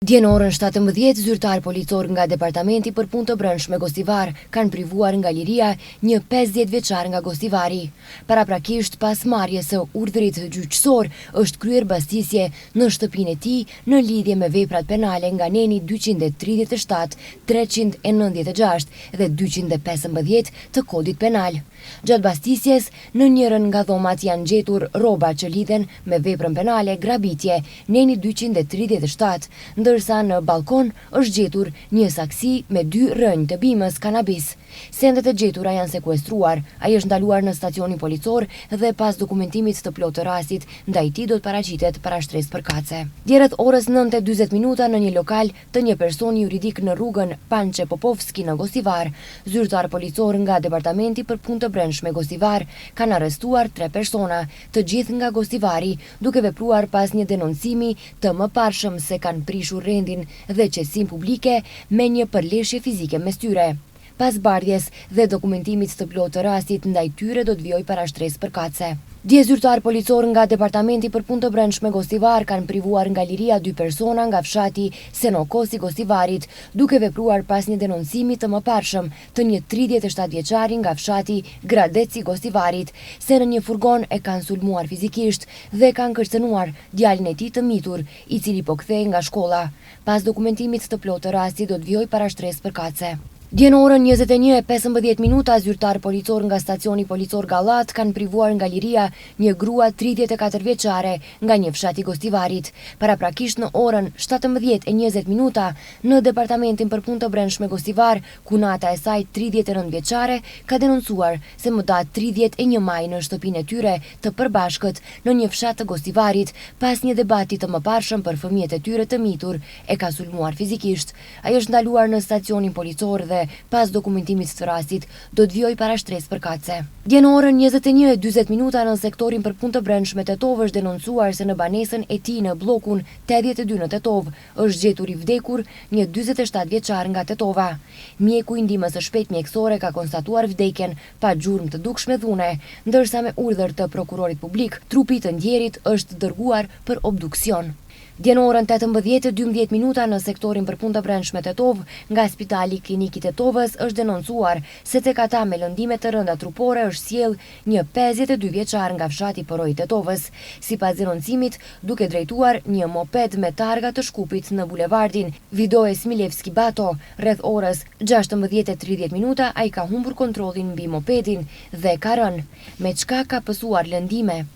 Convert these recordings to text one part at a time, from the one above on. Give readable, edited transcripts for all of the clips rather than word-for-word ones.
Dje në orën 17, zyrtar policor nga Departamenti për Punë të Brendshme Gostivar kanë privuar nga liria një 50 vjeçar nga Gostivari. Paraprakisht pas marrjes së urdhrit gjyqësor është kryer bastisje në shtëpinë e tij në lidhje me veprat penale nga neni 237, 396 dhe 215 të Kodit Penal. Gjatë bastisjes, në njërin nga dhomat janë gjetur rroba që lidhen me veprën penale grabitje, neni 237, ndërsa në balkon është gjetur një saksi me 2 rrënjë të bimës kanabis. Sendet e gjetura janë sekuestruar, ai është ndaluar në stacionin policor dhe pas dokumentimit të plotë të rastit, ndaj tij do të paraqitet para shtresë përkatëse. Dje rreth orës 9:40 në një lokal të një personi juridik në rrugën Pançe Popovski në Gostivar, zyrtar policor nga Departamenti për Punë të Brendshme Gostivar kanë arrestuar 3 persona, të gjithë nga Gostivari, duke vepruar pas një denoncimi të mëparshëm se kanë prishur rendin dhe qetësinë publike me një përleshje fizike mes tyre. Pas bardhjes dhe dokumentimit të plotë të rastit, ndaj tyre do të vijojë para shtresë përkatëse. Dje zyrtar policor nga Departamenti për Punë të Brendshme Gostivar kanë privuar nga liria 2 persona nga fshati Senokosi Gostivarit, duke vepruar pas një denoncimi të mëparshëm të një 37 vjeçari nga fshati Gradeci Gostivarit, se në një furgon e kanë sulmuar fizikisht dhe kanë kërcënuar djalin e tij të mitur, i cili po kthehej nga shkolla. Pas dokumentimit të plotë të rastit do të vijojë para shtresë përkatëse. Dje në orën 21:15 zyrtar policor nga stacioni policor Gallat kanë privuar nga liria një grua 34 vjeçare nga një fshat i Gostivarit. Paraprakisht në orën 17:20 në Departamentin për Punë të Brendshme Gostivar, kunata e saj 39 vjeçare ka denoncuar se më datë 31 maj në shtëpinë e tyre të përbashkët në një fshat të Gostivarit, pas një debati të mëparshëm për fëmijët e tyre të mitur, e ka sulmuar fizikisht. Ai është ndaluar në stacionin policor dhe pas dokumentimit të rastit do të vijojë para shtresë përkatëse. Dje në orën 21:40 në sektorin për Punë të Brendshme Tetov është denoncuar se në banesën e tij në bllokun 82 në Tetov është gjetur i vdekur një 47 vjeçar nga Tetova. Mjeku i ndihmës së shpejtë mjekësore ka konstatuar vdekjen pa gjurmë të dukshme dhune, ndërsa me urdhër të prokurorit publik, trupi i të ndjerit është dërguar për obduksion. Dje në orën 18:12 në sektorin për Punë të Brendshme Tetov, nga Spitali Klinik i Tetovës është denoncuar se tek ata me lëndime të rënda trupore është sjell një 52 vjeçar nga fshati Poroj i Tetovës. Sipas denoncimit, duke drejtuar një moped me targa të Shkupit në bulevardin Vidoje Smilevski Bato, rreth orës 16:30 ai ka humbur kontrollin mbi mopedin dhe ka rënë, me çka ka pësuar lëndime.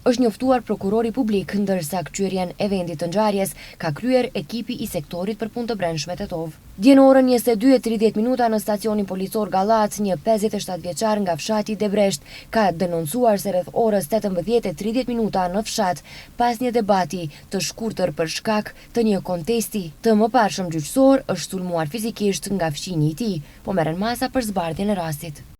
Është njoftuar prokurori publik, ndërsa kthyrjen e vendit të ngjarjes ka kryer ekipi i sektorit për Punë të Brendshme Tetov. Dje në orën 22:30 në stacionin policor Gallat, një 57 vjeçar nga fshati Debresht ka denoncuar se rreth orës 18:30 në fshat, pas një debati të shkurtër për shkak të një kontesti të mëparshëm gjyqësor, është sulmuar fizikisht nga fëmijë i tij, po merren masa për zbardhjen e rastit.